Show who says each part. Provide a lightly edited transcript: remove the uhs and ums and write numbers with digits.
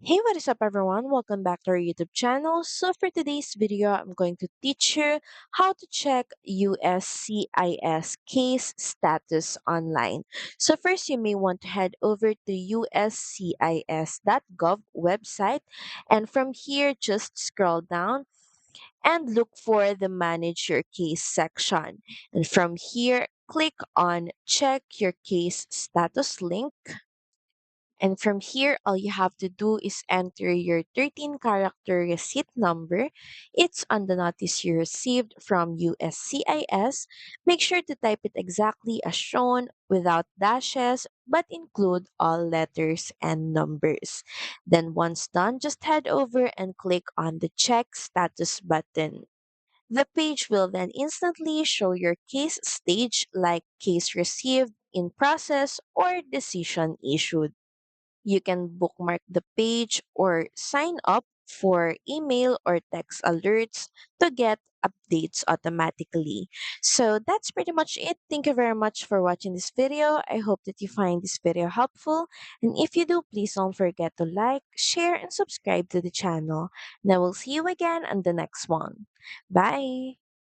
Speaker 1: Hey, what is up everyone? Welcome back to our YouTube channel. So for today's video, I'm going to teach you how to check USCIS case status online. So first, you may want to head over to uscis.gov website, and from here, just scroll down and look for the manage your case section. And from here, click on check your case status link. And from here, all you have to do is enter your 13-character receipt number. It's on the notice you received from USCIS. Make sure to type it exactly as shown without dashes, but include all letters and numbers. Then once done, just head over and click on the check status button. The page will then instantly show your case stage like case received, in process, or decision issued. You can bookmark the page or sign up for email or text alerts to get updates automatically. So that's pretty much it. Thank you very much for watching this video. I hope that you find this video helpful. And if you do, please don't forget to like, share, and subscribe to the channel. And I will see you again on the next one. Bye!